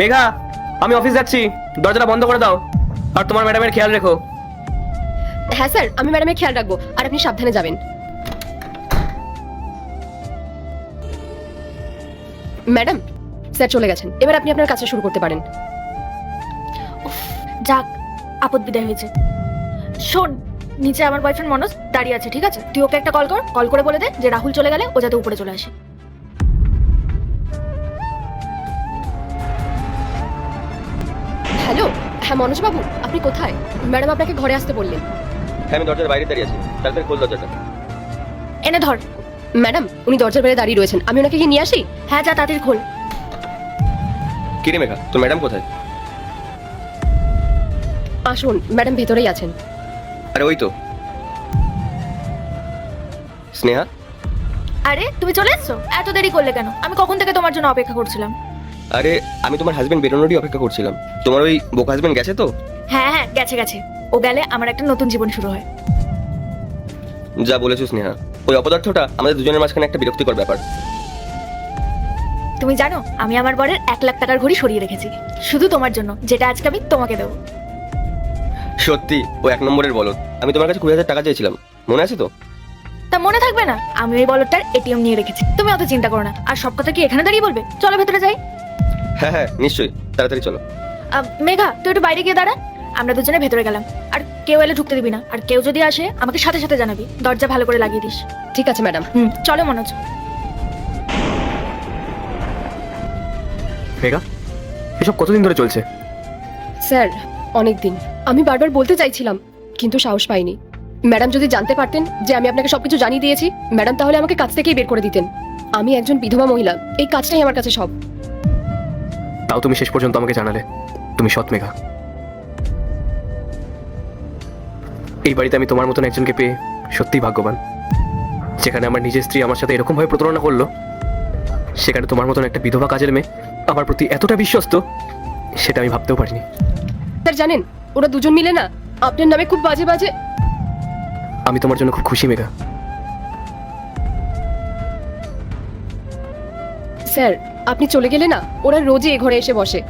মেঘা, আমি অফিস যাচ্ছি, দরজাটা বন্ধ করে দাও। আর তোমার ম্যাডামের খেয়াল রেখো। হ্যাঁ স্যার, আমি ম্যাডামের খেয়াল রাখবো, আর আপনি সাবধানে যাবেন। ম্যাডাম, স্যার চলে গেছেন, এবার আপনি আপনার কাজটা শুরু করতে পারেন। যাক, আপদ বিদায় হয়েছে। শোন, নিচে আমার বয়ফ্রেন্ড মনোজ দাঁড়িয়ে আছে, ঠিক আছে? তুই ওকে একটা কল করে বলে দে যে রাহুল চলে গেলে ও যাতে উপরে চলে আসে। হ্যালো, হ্যাঁ মনোজ বাবু, আপনি কোথায়? ম্যাডাম আপনাকে ঘরে আসতে বললেন। হ্যাঁ, আমি দরজার বাইরে দাঁড়িয়ে আছি, তাড়াতাড়ি খোল দরজাটা। এনে ধর। ম্যাডাম, উনি দরজার বাইরে দাঁড়িয়ে রয়েছেন, আমি ওনাকে গিয়ে নিয়ে আসি? হ্যাঁ, যা তাড়াতাড়ি খোল। কি রে মেঘা, তোর ম্যাডাম কোথায়? আসুন, ম্যাডাম ভেতরেই আছেন। আরে ওই তো। স্নেহা, আরে তুমি চলে এসছো? এত দেরি করলে কেন? আমি কখন থেকে তোমার জন্য অপেক্ষা করছিলাম। আরে আমি তোমার হাজবেন্ড বেরোনোরই অপেক্ষা করছিলাম। তোমার ওই বোকা হাজবেন্ড গেছে তো? হ্যাঁ হ্যাঁ, গেছে। ও গেলে আমার একটা নতুন জীবন শুরু হয়। যা বলেছো স্নেহা, ওই অপদার্থটা আমাদের দুজনের মাঝখানে একটা বিরক্তিকর ব্যাপার। তুমি জানো, আমি আমার বরের 1,00,000 টাকার ঘড়ি সরিয়ে রেখেছি শুধু তোমার জন্য, যেটা আজকে আমি তোমাকে দেবো। সত্যি ও এক নম্বরের বলদ। আমি তোমার কাছে 20,000 টাকা চেয়েছিলাম, মনে আছে তো? তা মনে থাকবে না? আমি ওই বলটার এটিএম নিয়ে রেখেছি, তুমি অত চিন্তা করো না। আর সব কথা কি এখানে দাঁড়িয়ে বলবে? চলো ভেতরে যাই। হ্যাঁ হ্যাঁ নিশ্চয়ই, তাড়াতাড়ি চলো। মেঘা, তুই একটু বাইরে গিয়ে দাঁড়া। আমরা দুজনে ভেতরে গেলাম। আর কেউ এলে ঢুকতে দিবি না, আর কেউ যদি আসে আমাকে সাথে সাথে জানাবি। দরজা ভালো করে লাগিয়ে দিস। ঠিক আছে ম্যাডাম। চলো মনোজ। মেঘা, এসব কতদিন ধরে চলছে? স্যার, অনেক দিন। আমি বারবার বলতে চাইছিলাম, কিন্তু সাহস পাইনি। ম্যাডাম যদি জানতে পারতেন যে আমি আপনাকে সবকিছু জানিয়ে দিয়েছি, ম্যাডাম তাহলে আমাকে কাজ থেকেই বের করে দিতেন। আমি একজন বিধবা মহিলা, এই কাজটাই আমার কাছে সব। তাও তুমি শেষ পর্যন্ত আমাকে জানালে তুমি সৎ মেঘা। এই বাড়িতে আমি তোমার মতন একজনকে পেয়ে সত্যিই ভাগ্যবান। যেখানে আমার নিজের স্ত্রী আমার সাথে এরকম ভাবে প্রতারণা করলো, সেখানে তোমার মতন একটা বিধবা কাজের মেয়ে আমার প্রতি এতটা বিশ্বস্ত, সেটা আমি ভাবতেও পারিনি। স্যার জানেন, ওরা দুজন মিলে না আপনার নামে খুব বাজে বাজে। আমি তোমার জন্য খুব খুশি মেঘা। স্যার, আপনি চলে গেলে না ওরা রোজই এ ঘরে এসে বসে।